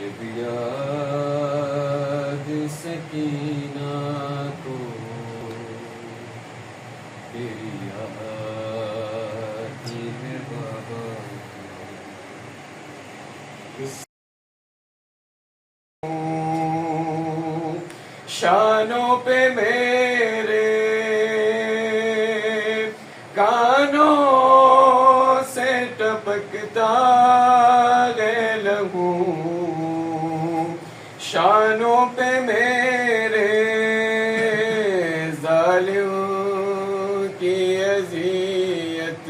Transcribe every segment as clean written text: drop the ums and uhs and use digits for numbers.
जब याद सकीना को तेरी याद आती है बाबा। शानों पे मेरे कानों से टपकता है लहू, शानों पे मेरे जालिम की अज़ियत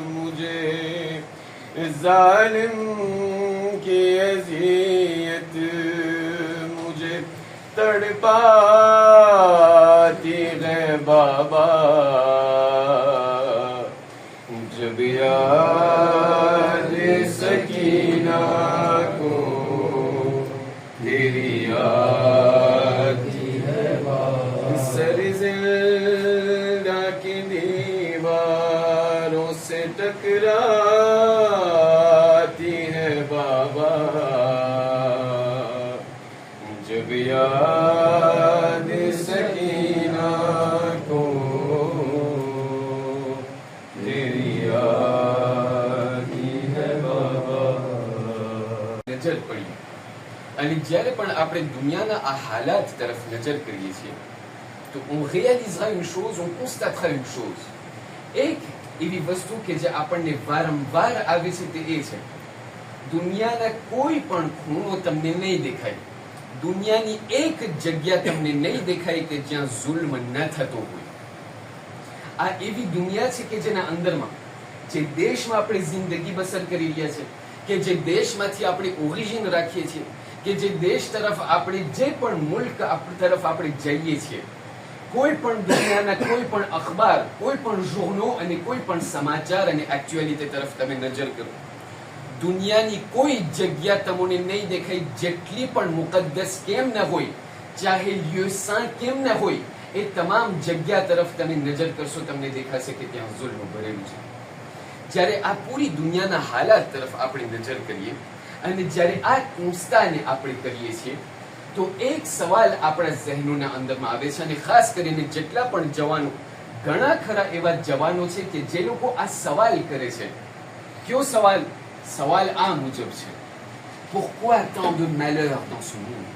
मुझे, जालिम की अज़ियत मुझे तड़पाती है बाबा। जब याद सकीना को तेरी याद है बाबा। सरज़िंदा की दीवारों से टकराती है बाबा। जब याद सकीना को तेरी याद है बाबा। नजर पड़ी અને જ્યારે પણ આપણે દુનિયાના આ હાલાત તરફ નજર કરીએ છીએ તો on réalisera une chose, on constatera une chose. એક એવી વસ્તુ કે જે આપણને વારંવાર આવે છે તે એ છે, દુનિયાના કોઈ પણ ખૂણો તમને નહીં દેખાય, દુનિયાની એક જગ્યા તમને નહીં દેખાય કે જ્યાં જુલ્મ ન થતો હોય. આ એવી દુનિયા છે કે જેના અંદરમાં જે દેશમાં આપણે જિંદગી બસર કરી રહ્યા છે, કે જે દેશમાંથી આપણે ઓરિજિન રાખીએ છીએ, કે જે દેશ તરફ આપણે જે પણ મુલ્ક તરફ આપણે જઈએ છીએ, કોઈ પણ દુનિયાના કોઈ પણ અખબાર, કોઈ પણ જોર્નો અને કોઈ પણ સમાચાર અને એક્ચ્યુઅલિટી તરફ તમે નજર કરો, દુનિયાની કોઈ જગ્યા તમને નહીં દેખાય જેટલી પણ મુકદ્દસ કેમ ન હોય, ચાહે લ્યોસાં કેમ ન હોય, એ તમામ જગ્યા તરફ તમે નજર કરશો તમને દેખાશે કે ત્યાં જુલ્મ ભરેલું છે. જ્યારે આ પૂરી દુનિયાના હાલાત તરફ આપણે નજર કરીએ અને જ્યારે આ ઊંચતાને આપણે કરીએ છીએ તો એક સવાલ આપણા ઝહેનોના અંદરમાં આવે છે અને ખાસ કરીને જેટલા પણ જવાનો, ઘણા ખરા એવા જવાનો છે કે જે લોકો આ સવાલ કરે છે. કયો સવાલ? સવાલ આ મુજબ છે, pourquoi tant de malheur dans ce monde?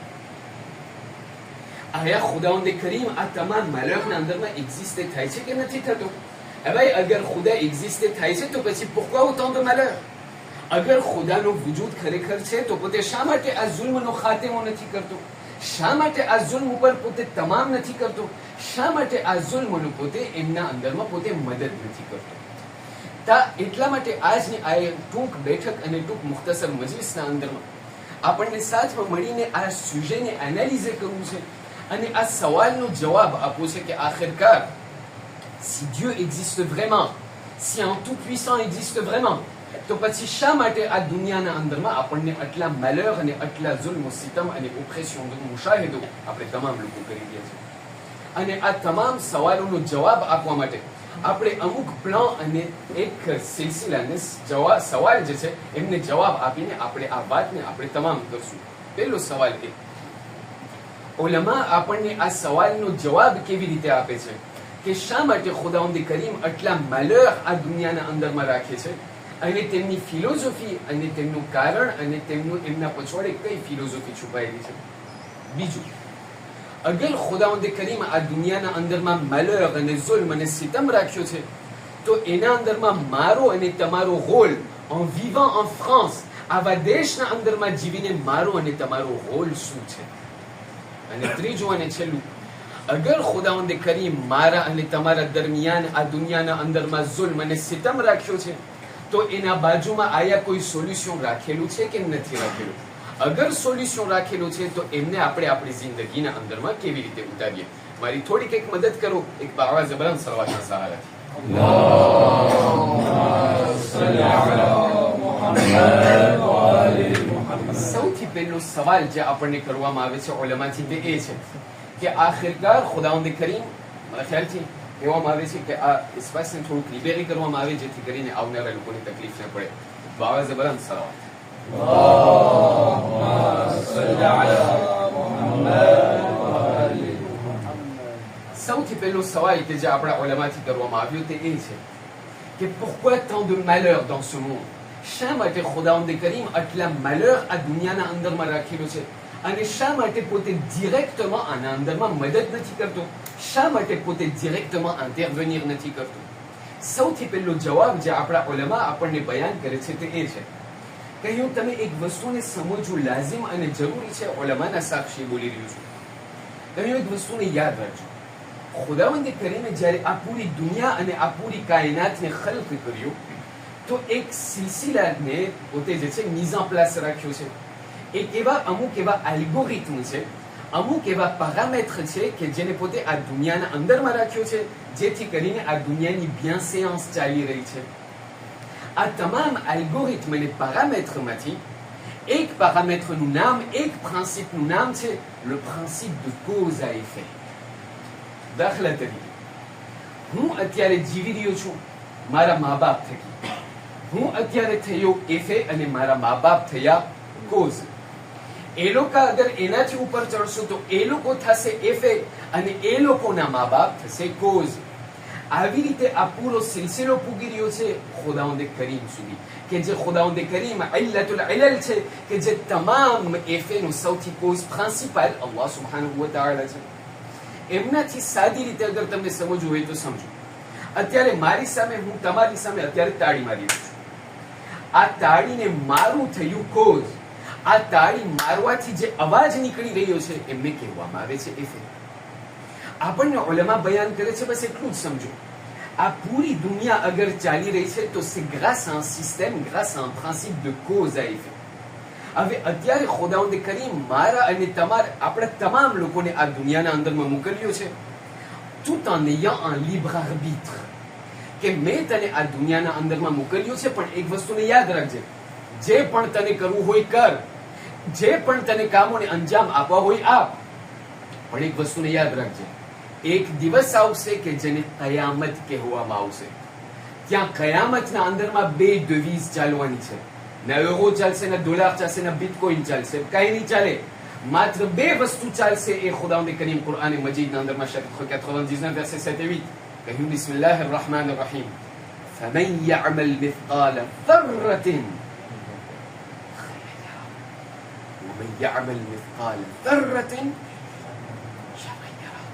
આયા ખુદાવંદ કરીમ આ તમામ malheuરના અંદરમાં એક્ઝિસ્ટ થાય છે કે નથી થતો? ભાઈ અગર ખુદા એક્ઝિસ્ટ થાય છે તો પછી pourquoi autant de malheur? અગર ખુદાનો વજૂદ ખરેખર છે તો પોતે શા માટે આ જુલ્મનો ખાતમો નથી કરતો? શા માટે આ જુલ્મ ઉપર પોતે તમામ નથી કરતો? શા માટે આ જુલ્મનો પોતે એમના અંદરમાં પોતે મદદ નથી કરતો? એટલા માટે આજની આ ટૂંક બેઠક અને ટૂંક મુખ્તસર મજલિસના અંદરમાં આપણને સાથમાં મળીને આ સુજેને એનાલિઝ કરવું છે અને આ સવાલનો જવાબ આપવો છે કે આખિરકાર si Dieu existe vraiment, si un tout puissant existe vraiment, તો પછી શા માટે આ દુનિયાના અંદરમાં આપણને આટલા malheur અને આટલા જુલ્મ, સિતમ અને ઓપ્રેશન મુશાહિદો આપણે તમામ લોકો કરી રહ્યા છે? અને આ તમામ સવાલોનો જવાબ આપવા માટે આપણે અમુક પ્લાન અને એક સિલસિલાને સવાલ જે છે એમને જવાબ આપીને આપણે આ વાતને આપણે તમામ કરશું. પહેલો સવાલ એ, ઉલમા આપણને આ સવાલનો જવાબ કેવી રીતે આપે છે કે શા માટે ખુદાવંદ કરીમ આટલા malheur આ દુનિયાના અંદરમાં રાખે છે અને તેમની ફિલોસોફી અને તેમનું કારણ અને તેમનું એમના પછવાડે કઈ ફિલોસોફી છુપાયેલી છે. બીજું, અગર ખુદાવંદ કરીમ આ દુનિયાના અંદરમાં malheur અને જુલ્મ અને સિતમ રાખ્યો છે તો એના અંદરમાં મારો અને તમારો role en vivant en France, આવા દેશના અંદરમાં જીવીને મારો અને તમારો રોલ શું છે? અને ત્રીજું અને છેલ્લું, અગર ખુદાવંદ કરીમ મારા અને તમારા દરમિયાન આ દુનિયાના અંદરમાં જુલ્મ અને સિતમ રાખ્યો છે તો એના બાજુમાં આયા કોઈ સોલ્યુશન રાખેલું છે કે નથી રાખેલું? અગર સોલ્યુશન રાખેલું છે તો એમને આપણે આપણી જિંદગીના અંદરમાં કેવી રીતે ઉતારીએ? મારી થોડીક એક મદદ કરો એક બાવા જબરાન સલવાતના સહારાથી. સૌથી પહેલો સવાલ જે આપણને કરવામાં આવે છે ઉલમાથી તે એ છે કે આખિરકાર ખુદાવંદ કરીમ, મારા ખ્યાલથી કહેવામાં આવે છે કે આ સ્પેસને થોડુંક લિબેરી કરવામાં આવે જેથી કરીને આવનારા લોકોને તકલીફ ન પડે. બાવા જબરાન સલાવત. સૌથી પહેલો સવાલ કે જે આપણા ઓલમાથી કરવામાં આવ્યો તે એ છે કે pourquoi tant de malheur dans ce monde? શા માટે ખુદાવંદ કરીમ આટલા malheur આ દુનિયાના અંદરમાં રાખેલો છે અને શા માટે પોતે ડિરેક્ટમાં આના અંદરમાં મદદ નથી કરતો? શા માટે પોતે ડિરેક્ટમાં ઇન્ટરવેનિર નથી કરતો? સૌથી પહેલો જવાબ જે આપણા ઓલમા આપણને બયાન કરે છે તે એ છે કે હું તમે એક વસ્તુને સમજવું લાઝિમ અને જરૂરી છે. ઓલમાના સાક્ષી બોલી રહ્યું છું. તમે એક વસ્તુને યાદ રાખજો. ખુદાવંદ કરીમે જ્યારે આ પૂરી દુનિયા અને આ પૂરી કાયનાતને ખલ્ક કર્યો તો એક સિલસિલાને પોતે જે છે mise en place રાખ્યો છે. એક એવા અમુક એવા એલ્ગોરિથમ છે, અમુક એવા પેરામીટર છે કે જેને પોતે આ દુનિયાના અંદરમાં રાખ્યો છે જેથી કરીને આ દુનિયાની બિયાન્સેન્સ ચાલી રહી છે. આ તમામ એલ્ગોરિથમ અને પેરામીટરમાંથી એક પેરામીટરનું નામ, એક પ્રિન્સિપનું નામ છે le principe de cause à effet. દાખલા તરીકે હું અત્યારે જીવી રહ્યો છું મારા મા બાપ થકી. હું અત્યારે થયો એફે અને મારા મા બાપ થયા કોઝ. એ લોકો અગર એનાથી ઉપર ચડશો તો એ લોકો થશે એફે અને એ લોકોના મા બાપ થશે કોઝ. આવી રીતે આ પૂરો સિલસિલો પૂગી રહ્યો છે ખુદાવંદ કરીમ સુધી કે જે ખુદાવંદ કરીમ ઇલ્લતુલ ઇલલ છે કે જે તમામ એફેનો સૌથી કોઝ પ્રિન્સિપલ અલ્લાહ સુબ્હાનહુ વ તઆલા છે. એમનાથી સાદી રીતે અગર તમને સમજવું હોય તો સમજો. અત્યારે મારી સામે, હું તમારી સામે અત્યારે તાળી મારી રહ્યો છું. આ તાળીને મારું થયું કોઝ. આ તાળી મારવાથી જે અવાજ નીકળી રહ્યો છે એમને કહેવામાં આવે છે એફે. આપણને ઉલમા બયાન કરે છે બસ એટલું જ સમજો. આ પૂરી દુનિયા અગર ચાલી રહી છે તો c'est grâce à un système, grâce à un principe de cause à effet. હવે અત્યારે ખુદાવંદ કરીમ મારા અને તમારા, આપણા તમામ લોકોને આ દુનિયાના અંદરમાં મોકલ્યો છે tout en ayant un libre arbitre. કે મેં તને આ દુનિયાના અંદરમાં મોકલ્યો છે પણ એક વસ્તુને યાદ રાખજે, જે પણ તને કરવું હોય કર, જે પણ તને કામોને અંજામ આપવા હોય આપ, પણ એક વસ્તુને યાદ રાખજે, એક દિવસ આવશે કે જેને કયામત કહેવામાં આવશે. ત્યાં કયામતના અંદરમાં બે ડેવિઝ ચાલવાની છે. ના યુરો ચાલશે, ના ડોલર ચાલશે, ના બિટકોઇન ચાલશે, કઈ નહીં ચાલે. માત્ર બે વસ્તુ ચાલશે. એ ખુદાવંદ કરીમ કુરઆન મજીદના અંદરમાં chapitre 99 verset 7 et 8 કહ્યું બિસ્મિલ્લાહિર rahmanir rahim فمن يعمل مثقال ذرة ومن يعمل مثقال ذرة شرا يره.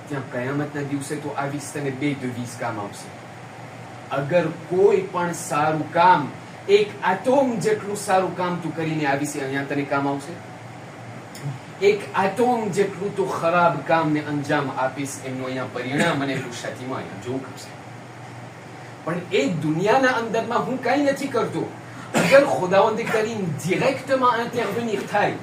ત્યાં કયામતના દિવસે તો આવી તને બે ડેવિઝ કામ આવશે. અગર કોઈ પણ સારું કામ, એક એટોમ જેટલું સારું કામ તું કરીને આવીશ અહીંયા તને કામ આવશે. એક એટોમ જેટલું તો ખરાબ કામને અંજામ આપીશ એમનું અહીંયા પરિણામ અને એનું સાચીમાં અહીંયા જોવું પડશે. પણ એ દુનિયાના અંદરમાં હું કઈ નથી કરતો. અગર ખુદાવંદ કરીમ ડિરેક્ટમાં ઇન્ટરવેનિર થાય,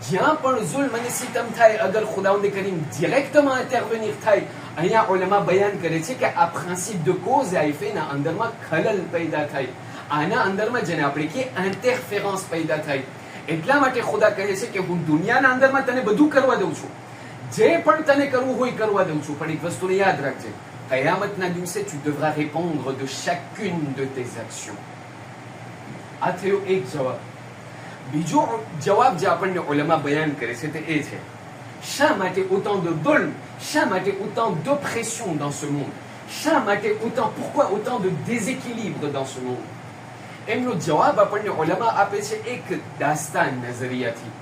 જ્યાં પણ ઝુલ્મ અને સિતમ થાય, અગર ખુદાવંદ કરીમ ડિરેક્ટમાં ઇન્ટરવેનિર થાય, અહીંયા ઉલમા બયાન કરે છે કે આ પ્રિન્સિપ de cause à effet ના અંદરમાં ખલલ પેદા થાય. આના અંદરમાં જેને આપણે કહીએ ઇન્ટરફેરન્સ પેદા થાય. એટલા માટે ખુદા કહે છે કે હું દુનિયાના અંદરમાં તને બધું કરવા દઉં છું, જે પણ તને કરવું હોય કરવા દઉં છું, પણ એક વસ્તુને યાદ રાખજે, કયામતના દિવસે tu devras répondre de chacune de tes actions. આ થયો એક જવાબ. બીજો જવાબ જે આપણને ઉલમા બયાન કરે છે તે એ છે શા માટે autant de dulm, શા માટે autant d'oppression dans ce monde, શા માટે autant, pourquoi autant de déséquilibre dans ce monde. એમનો જવાબ આપણને ઉલમા આપે છે એક દાસ્તાન નઝરિયાથી.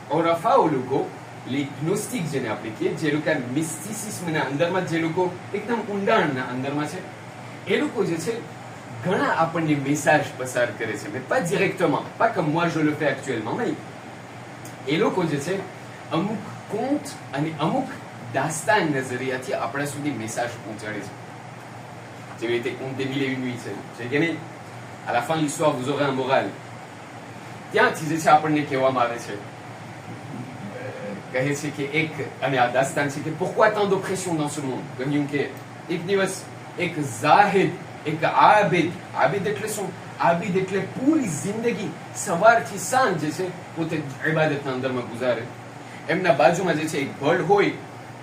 ઓરફાઓ લોકો, les gnostiques જેને આપણે કહીએ, જે લોકો મિસ્ટિસિઝમના અંદરમાં, જે લોકો એકદમ ઊંડાણના અંદરમાં છે, એ લોકો જે છે ઘણા આપણને મેસેજ પસાર કરે છે, mais pas directement, pas comme moi je le fais actuellement, mais એ લોકો જે છે અમુક કોન્ટ અને અમુક દાસ્તાન નઝરિયાથી આપણા સુધી મેસેજ પહોંચાડે છે. જેવી રીતે કોન્ટ des mille et une nuits છે કે નહીં, à la fin de l'histoire vous aurez un moral. ત્યાંથી જે છે આપણને કહેવામાં આવે છે, કહે છે કે એક, અને આ દાસ્તાન છે કે pourquoi tant d'oppression dans ce monde. કહ્યું કે એક દિવસ એક ઝાહિદ, એક આબિદ, આબિદ એટલે શું? આબિદ એટલે પૂરી જિંદગી સવારથી સાંજ જે છે પોતે ઇબાદતના અંદરમાં ગુજારે. એમના બાજુમાં જે છે એક ભડ હોય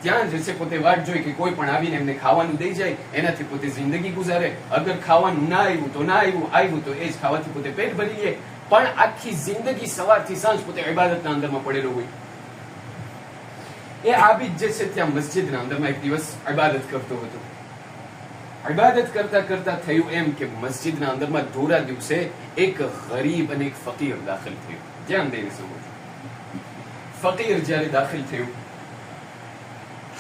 ત્યાં જે છે પોતે વાટ જોઈ કે કોઈ પણ આવીને એમને ખાવાનું દઈ જાય, એનાથી પોતે જિંદગી ગુજારે. અગર ખાવાનું ના આવ્યું તો ના આવ્યું, આવ્યું તો એ જ ખાવાથી પોતે પેટ ભરી લે, પણ આખી જિંદગી સવારથી સાંજ પોતે ઇબાદતના અંદરમાં પડેલો હોય. એ આબિદ જે છે ત્યાં મસ્જિદના અંદરમાં એક દિવસ ઇબાદત કરતો હતો. ઇબાદત કરતા કરતા થયું એમ કે મસ્જિદના અંદરમાં ધોરા દિવસે એક ગરીબ અને એક ફકીર દાખલ થયું. ધ્યાન દઈને સમજો. ફકીર જ્યારે દાખલ થયું,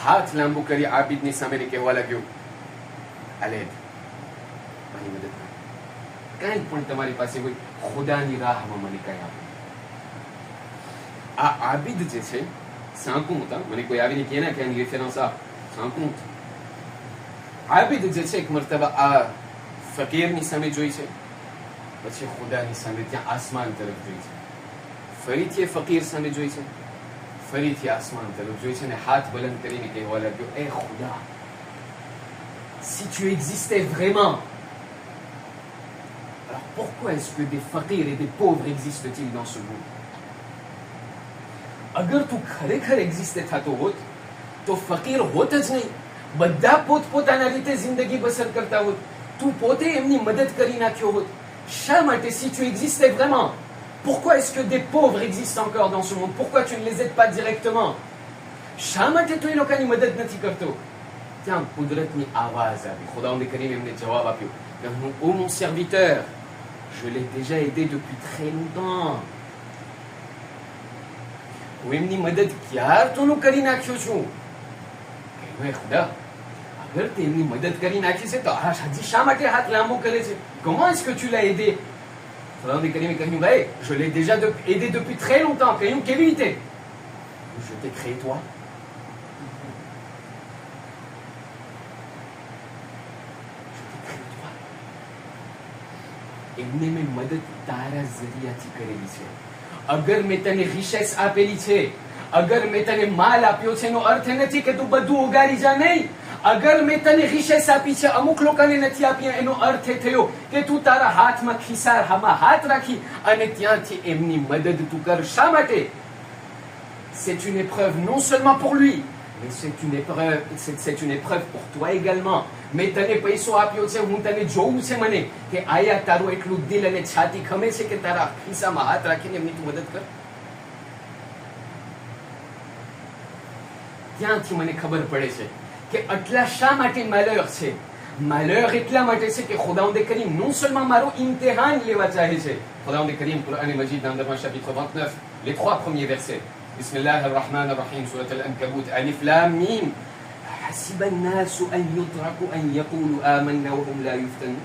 હાથ લાંબુ કરી આબિદની સામે કહેવા લાગ્યો, અલે મારી મદદ કર, કંઈ પણ તમારી પાસે હોય ખુદાની રાહમાં મને કંઈ આપો. આ આબિદ જે છે સાંકું હતા, મને કોઈ આવીને કહે ને કે આની રેફરન્સ આપ, સાંકું આબિદ જે છે એક મરતબા આ ફકીરની સામે જોઈ છે, પછી ખુદાની સામે ત્યાં આસમાન તરફ જોઈ છે, ફરીથી એ ફકીર સામે જોઈ છે, ફરીથી આસમાન તરફ જોઈ છે અને હાથ બલંદ કરીને કહેવા લાગ્યો, એ ખુદા, si tu existais vraiment, alors pourquoi est-ce que des faqirs et des pauvres existent-ils dans ce monde? અગર તું ખરેખર એક્ઝિસ્ટ થતો હોત તો ફકીર હોત જ નહીં, બધા પોતપોતાના રીતે જિંદગી બસર કરતા હોત, તું પોતે એમની મદદ કરી નાખ્યો હોત. શા માટે? si tu existais vraiment, pourquoi est-ce que des pauvres existent encore dans ce monde? Pourquoi tu ne les aides pas directement? શા માટે તું એ લોકોની મદદ નથી કરતો? ત્યાં કુદરતની આવાજ આવી. ખુદાવંદ કરીમ એમને જવાબ આપ્યો કે હું, ô mon serviteur, je l'ai déjà aidé depuis très longtemps. હું એમની મદદ ક્યારતોનું કરી નાખ્યો છું. હે ખુદા, અગર તે એમની મદદ કરી નાખી છે તો હજી શા માટે હાથ લાંબો કરે છે? comment est-ce que tu l'as aidé? ખુદાવંદ કરીમે કહ્યું, ભાઈ, je l'ai déjà aidé depuis très longtemps. કહ્યું કેવી રીતે? je t'ai créé toi. એમને મેં મદદ તારા જરિયાથી કરેલી છે. અગર મેં તને રિશેસ આપેલી છે, અગર મેં તને માલ આપ્યો છે, એનો અર્થ નથી કે તું બધું ઉગાડી જા. નહીં, અગર મેં તને રિશેસ આપી છે, અમુક લોકોને નથી આપી, એનો અર્થ એ થયો કે તું તારા હાથમાં ખિસ્સામાં હાથ રાખી અને ત્યાંથી એમની મદદ તું કર. શા માટે? c'est une épreuve non seulement pour lui, mais c'est une épreuve pour toi également. મેં તને પૈસો આપ્યો છે, હું તને જોઉં છે મને કે આયા તારું એટલું દિલ અને છાતી ખમે છે કે તારા ખિસ્સામાં હાથ રાખીને એમની તું મદદ કર. ત્યાંથી મને ખબર પડે છે કે આટલા શા માટે malheur છે. malheur એટલા માટે છે કે ખુદાવંદ કરીમ non seulement મારું ઇમ્તિહાન લેવા ચાહે છે. ખુદાવંદ કરીમ કુરાન મજીદના અંદરમાં chapitre 29 les 3 premiers versets, બિસ્મિલ્લાહિર રહમાનિર રહીમ, સૂરત અલ-અનકબૂત, અલિફ લામ મીમ, حسب الناس أن يتركوا أن يقولوا آمنا وهم لا يفتنون.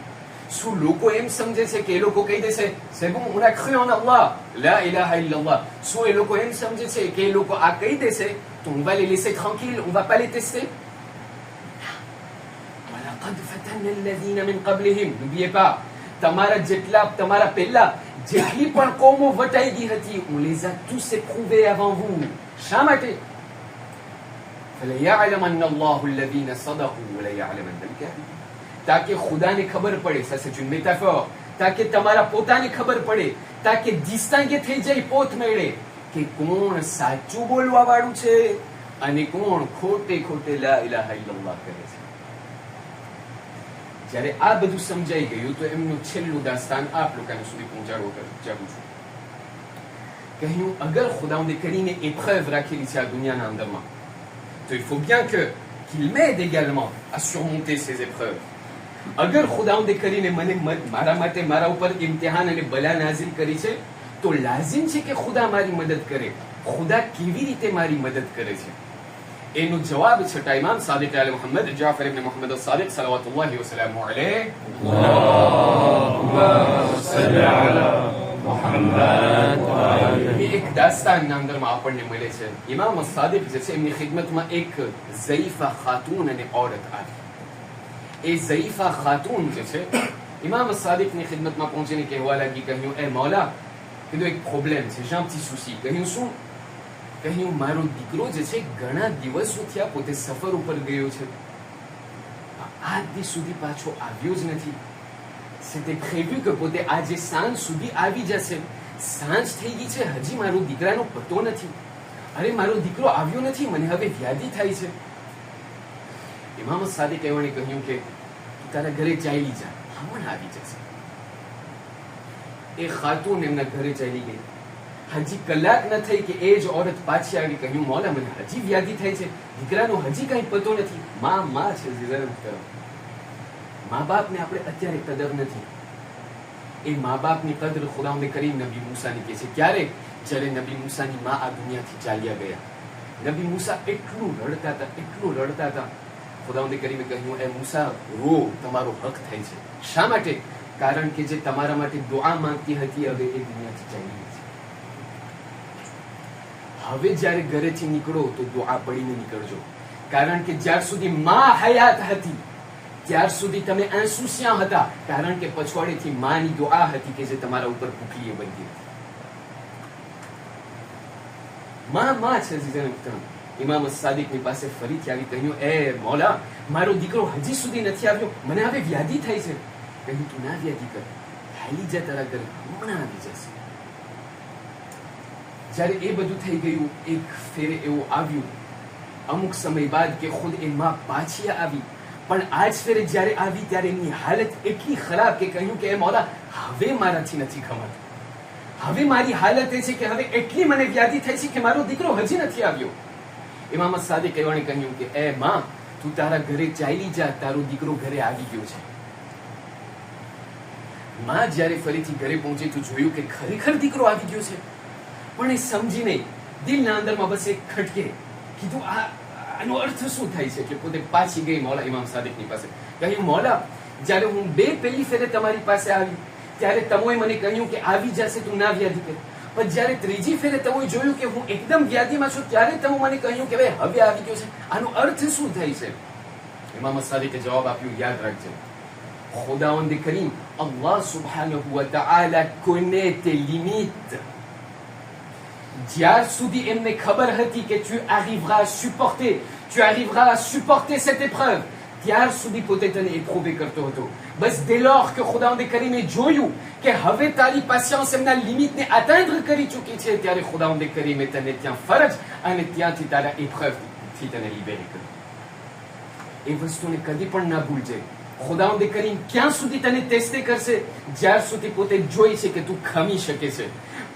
શું લોકો એમ સમજે છે કે એ લોકો કહી દેશે c'est bon, on a cru en Allah, la ilaha illallah? શું એ લોકો એમ સમજે છે કે એ લોકો આ કહી દેશે તો on va les laisser tranquilles, on va pas les tester? وَلَقَدْ فَتَنَّا الَّذِينَ مِنْ قَبْلِهِمْ. n'oubliez pas, તમારા પહેલા જેટલી પણ કોમો વટાઈ ગઈ હતી, on les a tous éprouvés avant vous. શા માટે? فَلَيَعْلَمَنَّ اللَّهُ الَّذِينَ صَدَقُوا وَلَيَعْلَمَنَّ الْكَاذِبِينَ. તાકે ખુદાને ખબર પડે, ça c'est une métaphore, તાકે તમારા પોતાને ખબર પડે, તાકે distingue થઈ જાય પોત મેળે કે કોણ સાચું બોલવા વાળું છે અને કોણ ખોટે લા ઇલાહા ઇલ્લલ્લાહ કરે છે. જ્યારે આ બધું સમજાઈ ગયું તો એમનું છેલ્લું દાસ્તાન આપ લોકોને સુધી પહોંચાડવું ચાહું છું. કહ્યું, અગર ખુદાવંદ કરીને épreuve રાખેલી છે આ દુનિયાના અંદરમાં, તો il faut bien qu'il m'aide également à surmonter ces épreuves. અગર ખુદાવંદ કરીને મને મારા માટે મારા ઉપર ઇમ્તિહાન અને બલા નાઝિલ કરી છે તો લાઝિમ છે કે ખુદા મારી મદદ કરે. ખુદા કેવી રીતે મારી મદદ કરે છે? એનો જવાબ છઠ્ઠા ઇમામ સાદિક આલે મુહમ્મદ જાફર ઇબ્ન મુહમ્મદ અસ-સાદિક સલ્લલ્લાહુ વસલ્લમ અલૈહ, અલ્લાહુમ્મા સલ્લી અલા મુહમ્મદ. એક દાસ્તાનના અંદરમાં આપણને મળે છે. ઇમામ અસ-સાદિક જે છે એમની ખિદમતમાં એક ઝઈફા ખાતુન અને ઓરત આવી. એ ઝઈફા ખાતુન જે છે ઇમામ અસ-સાદિકની ખિદમતમાં પહોંચીને કહેવા લાગી, કહ્યું, એ મૌલા, કીધું એક પ્રોબ્લેમ છે, j'ai un petit souci. કહ્યું, શું? કહ્યું, મારો દીકરો જે છે ઘણા દિવસો થયા પોતે સફર ઉપર ગયો છે, આજ દી સુધી પાછો આવ્યો જ નથી. c'était prévu que પોતે આજે સાંજ સુધી આવી જશે, સાંજ થઈ ગઈ છે, હજી મારો દીકરાનો પતો નથી. અરે મારો દીકરો આવ્યો નથી, મને હવે વ્યાધિ થાય છે. ઇમામ સાદિક એવણે કહ્યું કે તારા ઘરે ચાલી જા, હમણાં આવી જશે. એ ખાતુન એમના ઘરે ચાલી ગઈ. હજી કલાક ન થઈ કે એ જ ઓરત પાછી આવી. કહ્યું મોલા મને હજી વ્યાધિ થાય છે, દીકરાનો હજી કઈ પતો નથી. માં છે જીઝરમ કરો. મા બાપને આપણે અત્યારે કદર નથી. એ મા બાપની કદર ખુદાવંદે કરીમ નબી મૂસાની કહે છે. ક્યારે? જ્યારે નબી મૂસાની માં આ દુનિયાથી ચાલ્યા ગયા. નબી મૂસા એટલું રડતા હતા. ખુદાવંદે કરીમે કહ્યું એ મૂસા રો, તમારો હક થાય છે. શા માટે? કારણ કે જે તમારા માટે દુઆ માંગતી હતી હવે એ દુનિયાથી ચાલી ગઈ છે. હવે જ્યારે ઘરેથી નીકળો તો દુઆ પડીને નીકળજો. કારણ કે જ્યાર સુધી માં હયાત હતી ત્યાર સુધી તમે આંસુસિયા હતા. કારણ કે પછવાડેથી માની દુઆ હતી કે જે તમારા ઉપર ભૂખલીએ બનતી હતી. માં છે જીઝન. ઇમામ સાદિકની પાસે ફરીથી આવી કહ્યું એ મૌલા મારો દીકરો હજી સુધી નથી આવ્યો, મને હવે વ્યાધિ થાય છે. કહ્યું તું ના વ્યાધિ કર, હાલી જા તારા ઘરે, હમણાં આવી જશે. જ્યારે એ બધું થઈ ગયું એક ફેરે એવું આવ્યું અમુક સમય બાદ કે ખુદ એ માં પાછી આવી. પણ આજ ફેરે જ્યારે આવી ત્યારે એમની હાલત એટલી ખરાબ કે કહ્યું કે એ મૌલા હવે મારાથી નથી ખમાતું. હવે મારી હાલત એ છે કે હવે એટલી મને વ્યાધિ થઈ છે કે મારો દીકરો હજી નથી આવ્યો. ઇમામ સાદિક એવણે કહ્યું કે એ માં તું તારા ઘરે ચાલી જા, તારો દીકરો ઘરે આવી ગયો છે. માં જ્યારે ફરીથી ઘરે પહોંચી તો જોયું કે ખરેખર દીકરો આવી ગયો છે. પણ એ સમજી નહીં, દિલના અંદરમાં બસ એક ખટકે. કીધું આનો અર્થ શું થાય છે? કે પોતે પાછી ગઈ મૌલા ઇમામ સાદિકની પાસે. કહ્યું મોલા જ્યારે હું પહેલી ફેરે તમારી પાસે આવી ત્યારે તમોએ મને કહ્યું કે આવી જશે, તું ના વ્યાધિ કર. પણ જ્યારે ત્રીજી ફેરે તમોએ જોયું કે હું એકદમ વ્યાધિમાં છું ત્યારે તમે મને કહ્યું કે ભાઈ હવે આવી ગયો છે. આનો અર્થ શું થાય છે? ઇમામ સાદિકે જવાબ આપ્યો, યાદ રાખજો ખુદાવંદ કરીમ અલ્લાહ સુબ્હાનહુ વ તઆલા કોઈને તે લિમિટ જ્યાર સુધી એમને ખબર હતી કે tu arriveras à supporter cette épreuve, ત્યાર સુધી પોતે તને એપ્રોવે કરતો હતો. બસ dès lors que ખુદાવંદ કરીમે જોયું કે હવે તારી પેશન્સ એમના લિમિટને atteindre કરી ચૂકી છે ત્યારે ખુદાવંદ કરીમે તને ત્યાં ફરજ અને ત્યાંથી તારા એપ્રોવથી તને લિબેરે કર્યો. એ વસ્તુને કદી પણ ના ભૂલજે. ખુદાવંદ કરીમ ક્યાં સુધી તને ટેસ્ટે કરશે? જ્યાર સુધી પોતે જોઈ છે કે તું ખમી શકે છે.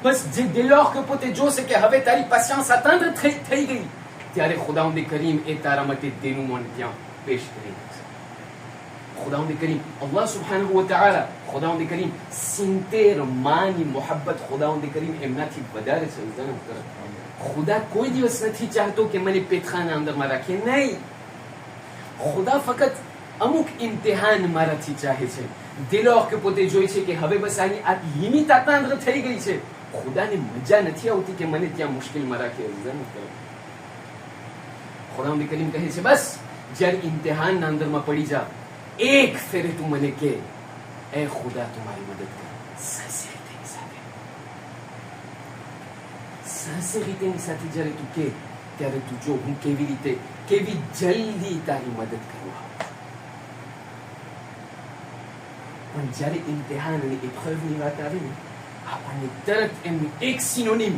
બસ જે dès lors que પોતે જોશે કે હવે તારી પેશન્સ atteindre થઈ ગઈ ત્યારે ખુદાવંદ કરીમ એ તારા માટે દેનુમોન ત્યાં પેશ કરી દેશે. ખુદાવંદ કરીમ અલ્લાહ સુબ્હાનહુ વ તઆલા ખુદાવંદ કરીમ 70 માની મોહબ્બત ખુદાવંદ કરીમ એમનાથી વધારે છે. ખુદા કોઈ દિવસ નથી ચાહતો કે મને પેટખાના અંદરમાં રાખે. નહીં, ખુદા ફક્ત અમુક ઇમ્તિહાન મારાથી ચાહે છે. dès lors que પોતે જોઈ છે કે હવે બસ આની આ લિમિટ atteindre થઈ ગઈ છે, ખુદાને મજા નથી આવતી કે મને ત્યાં મુશ્કેલમાં રાખે. ખુદાવંદ કરીમ કહે છે બસ જ્યારે ઇમ્તિહાનના અંદરમાં પડી જા એક ફેરે તું મને કે એ ખુદા તમારી મદદ કર. સિન્સિરિટીની સાથે જ્યારે તું કે ત્યારે તું જો હું કેવી જલ્દી તારી મદદ કરવા. પણ જ્યારે ઇમ્તિહાન અને એપ્રોવની વાત આવે ને આપણને તરત એમનું એક સિનોનિમ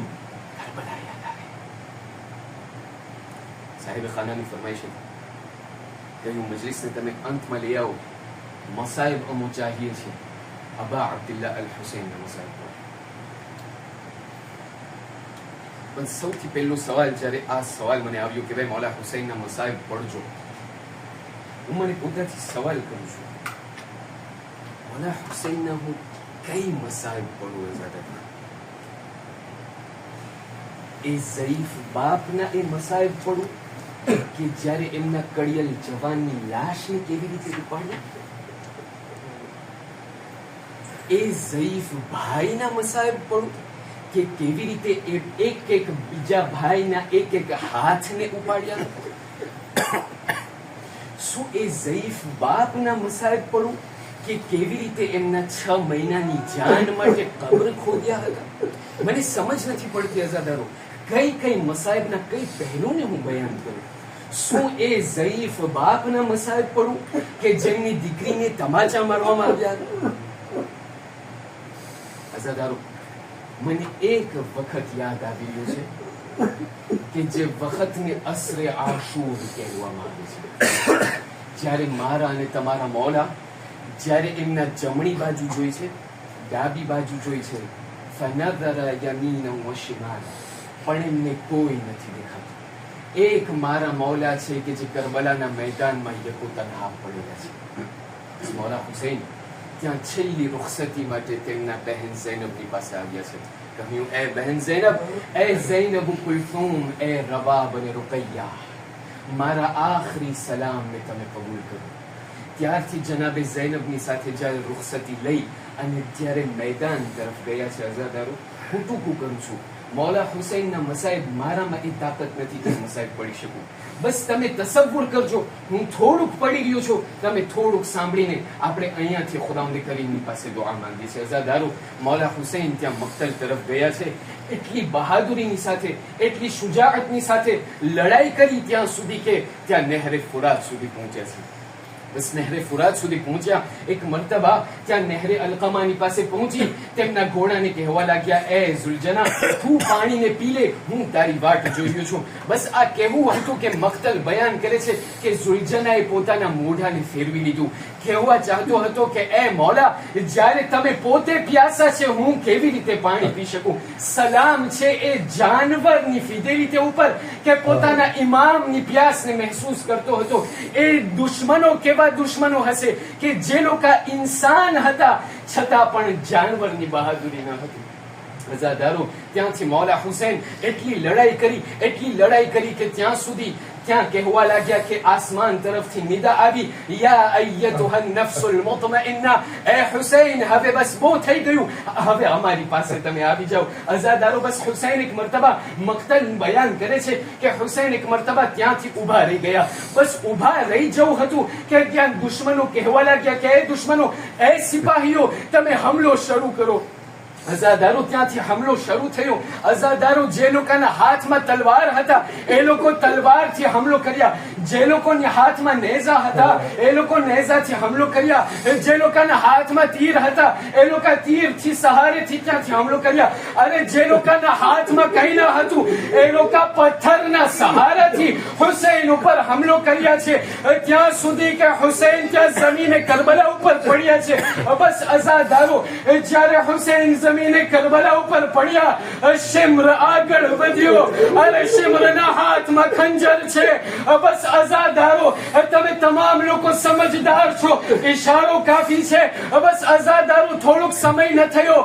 કરબલા યાદ આવે. સાહેબ ખાનાની ફરમાઈશ કહ્યું મજલિસને તમે અંતમાં લઈ આવો, મસાઈબ અમો ચાહીએ છીએ. અબા અબ્દુલ્લાહ અલ હુસૈનના મસાઈબ. પણ સૌથી પહેલો સવાલ જ્યારે આ સવાલ મને આવ્યો કે ભાઈ મૌલા હુસૈનના મસાઈબ પડજો, હું મને પોતાથી સવાલ કરું છું મૌલા હુસૈનના હું કઈ મસાઈબ પડું? એ ઝઈફ બાપના એ મસાઈબ પડું કે જ્યારે એમના કડિયલ જવાનની લાશને કેવી રીતે ઉપાડી? એ ઝઈફ ભાઈના મસાઈબ પડું કે કેવી રીતે એક બીજા ભાઈના એક હાથને ઉપાડ્યા? શું એ ઝઈફ બાપના મસાઈબ પડું કે કેવી રીતે એમના 6 મહિનાની જાન માટે કબ્ર ખોદ્યા હતા? મને સમજ નથી પડતી અઝાદારો, કઈ મસાઈબના કઈ પહેલુંને હું બયાન કરું. શું એ ઝઈફ બાપના મસાઈબ પડું કે જેમની દીકરીને તમાચા મારવામાં આવ્યા હતા? અઝાદારો, મને એક વખત યાદ આવી રહ્યું છે કે જે વખતને અસરે આશૂર કહેવામાં આવે છે. જ્યારે મારા અને તમારા મૌલા જ્યારે એમના જમણી બાજુ જોઈ છે, ડાબી બાજુ જોઈ છે, ફનઝરા યમીનન વ શિમાલા, પણ એમને કોઈ નથી દેખાતું. એક મારા મૌલા છે કે જે કરબલાના મેદાનમાં યકુતન્હા પડેલા છે. મૌલા હુસૈન ત્યાં છેલ્લી રૂખસતી માટે તેમના બહેન ઝૈનબની પાસે આવ્યા છે. કહ્યું, એ બહેન ઝૈનબ, એ ઝૈનબ કુલથુમ, એ રબાબ અને રૂકૈયા, મારા આખરી સલામને તમે કબૂલ કરો. ત્યારથી જનાબે ઝૈનબની સાથે જ્યારે રૂખસતી લઈ અને જ્યારે મેદાન તરફ ગયા છે અઝાદારો, હું ટૂંકું કરું છું, મૌલા હુસૈનના મસાઈબ મારામાં એ તાકાત નથી કે મસાઈબ પડી શકું. બસ તમે તસવ્વુર કરજો, હું થોડુંક પડી ગયો છું, તમે થોડુંક સાંભળીને આપણે અહીંયાથી ખુદાવંદ કરીમની પાસે દુઆ માંગી છે. અઝાદારો, મૌલા હુસૈન ત્યાં મક્તલ તરફ ગયા છે. એટલી બહાદુરીની સાથે, એટલી શુજાઅતની સાથે લડાઈ કરી ત્યાં સુધી કે ત્યાં નહેરે ફુરાત સુધી પહોંચ્યા છે. બસ નહેરે ફુરાત સુધી પહોંચ્યા. એક મર્તબા ત્યાં નહેરે અલકમાની પાસે પહોંચી તેમના ઘોડાને કહેવા લાગ્યા, એ ઝુલજના, તું પાણીને પી લે, હું તારી વાટ જોઈ રહ્યો છું. બસ આ કહેવું હતું કે મક્તલ બયાન કરે છે કે ઝુલજનાએ પોતાના મોઢાને ફેરવી લીધું. કહેવા ચાહતો હતો કે એ મૌલા, જ્યારે તમે પોતે પ્યાસા છે, હું કેવી રીતે પાણી પી શકું? સલામ છે એ જાનવરની ફિદેલિટી ઉપર કે પોતાના ઇમામની પ્યાસને મહેસૂસ કરતો હતો. એ દુશ્મનો કેવા દુશ્મનો હશે કે જે લોકો ઇન્સાન હતા છતાં પણ જાનવરની બહાદુરી ન હતી. અઝાદારો, ત્યાંથી મૌલા હુસૈન એટલી લડાઈ કરી કે ત્યાં સુધી ત્યાં કહેવા લાગ્યા કે આસમાન તરફથી નિદા આવી, યા અય્યતુહન નફ્સુલ મુતમઇન્ના, એ હુસૈન, હવે બસ બહુ થઈ ગયું, હવે અમારી પાસે તમે આવી જાઓ. અઝાદારો, બસ હુસૈન એક મર્તબા મક્તલ બયાન કરે છે કે હુસૈન એક મર્તબા ત્યાંથી ઊભા રહી ગયા. બસ ઊભા રહી જવું હતું કે ત્યાં દુશ્મનો કહેવા લાગ્યા કે એ દુશ્મનો, એ સિપાહીઓ, તમે હમલો શરૂ કરો. અઝાદારો, ત્યાંથી હમલો શરૂ થયો. અઝાદારો, જે લોકોના હાથમાં તલવાર હતા એ લોકો તલવારથી હમલો કર્યા. જે લોકોના હાથમાં નેઝા હતા એ લોકો નેઝાથી હમલો કર્યા. જે લોકોના હાથમાં તીર હતા એ લોકો તીરથી સહારેથી ત્યાંથી હમલો કર્યા. અને જે લોકોના હાથમાં કંઈ ન હતું એ લોકો પથ્થરના સહારાથી હુસૈન ઉપર હમલો કર્યા છે. ત્યાં સુધી કે હુસૈન ત્યાં જમીને કરબલા ઉપર પડ્યા છે. બસ અઝાદારો, જ્યારે હુસૈન જમીને કરબલા ઉપર પડ્યા, શિમ્ર આગળ વધ્યો અને શિમ્રના હાથમાં ખંજર છે. બસ અઝાદારો, તમે તમામ લોકો સમજદાર છો, ઇશારો કાફી છે. બસ અઝાદારો, થોડોક સમય ન થયો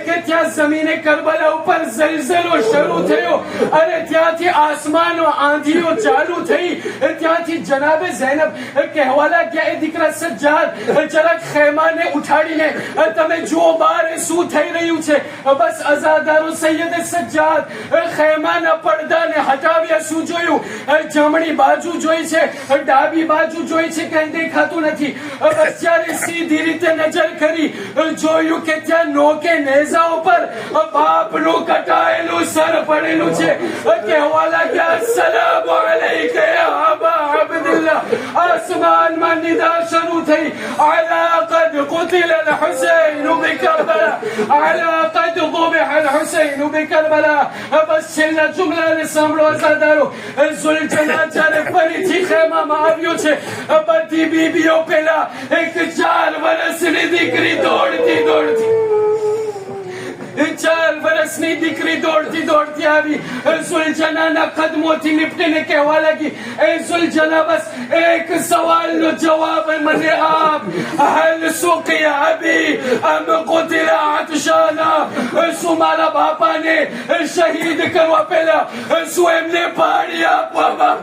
કે ત્યાં જમીને કરબલા ઉપર ઝલઝલો શરૂ થયો અને ત્યાંથી આસમાનો આંધીઓ ચાલુ થઈ. ત્યાંથી જનાબે ઝૈનબ કહેવા લાગ્યા, એ દીકરા સજ્જાદ, જરાક ખેમાને ઉઠાડીને તમે જુઓ બહાર શું થઈ રહ્યું છે. બસ અઝાદારો, સૈયદ સજ્જાદ ખેમાના પડદાને હટાવ્યા. શું જોયું? જમણી બાજુ જોઈ છે, ડાબી બાજુ જોઈ છે, કઈ દેખાતું નથી. બસ જ્યારે સીધી રીતે નજર કરી જોયું કે ત્યાં નોકે નેઝા ઉપર બાપનું કટાયેલું સર પડેલું છે. કહેવા લાગ્યા, અસ્સલામુ અલૈકા યા અબા અબ્દુલ્લાહ. આસમાનમાં નિદા શરૂ થઈ, અલા કદ કુતિલ અલ હુસૈન બિકરબલા, અલા કદ ذبح الحسين بكربلاء. બસ છેલ્લા જુમલાને સાંભળો અઝાદારો. ઝુલજના જ્યારે ફરીથી ખેમામાં આવ્યો છે, બધી બીબીઓ પેલા એક 4 વર્ષની દીકરી દોડતી 4 વર્ષની દીકરી દોડતી આવી ઝુલજનાના કદમોથી લીપટીને કહેવા લાગી, એ ઝુલજના, બસ એક સવાલનો જવાબ મને આપ. હલ સુqiya અબી અમ કુતિલા આતશાના, શું મારા બાપાને શહીદ કરવા પહેલા શું એમને પાણી આપવામાં?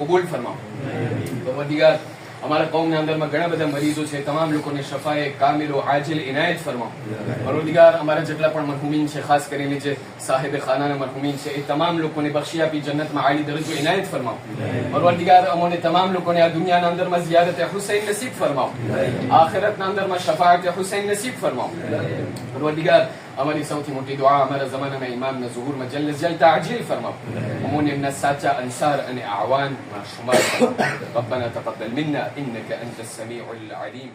કબૂલ ફરમાઓ. પરવરદિગાર, અમારા કૌમના અંદરમાં ઘણા બધા મરીઝો છે, તમામ લોકોને શફાએ કામિલો આજિલ ઇનાયત ફરમાઓ. પરવરદિગાર, અમારા જેટલા પણ મરહુમીન છે, ખાસ કરીને જે સાહેબ ખાનાના મરહુમીન છે, એ તમામ લોકોને બક્ષી આપી જન્નતમાં આલી દરજ્જો ઇનાયત ફરમાઓ. પરવરદિગાર, અમોને તમામ લોકોને આ દુનિયાના અંદરમાં ઝિયારત હુસૈન નસીબ ફરમાઓ. આખિરતના અંદરમાં શફાઅત હુસૈન નસીબ ફરમાઓ. પરવરદિગાર, અમારી સૌથી મોટી દુઆ અમારા જમાનાના ઇમામના ઝુહુરમાં જલ્દ જલ્દ તાજીલ ફરમાઓ. અમોને એમના સાચા અંસાર અને આવાનમાં શુમાર ફરમાઓ. ربنا تقبل منا إنك أنت السميع العليم.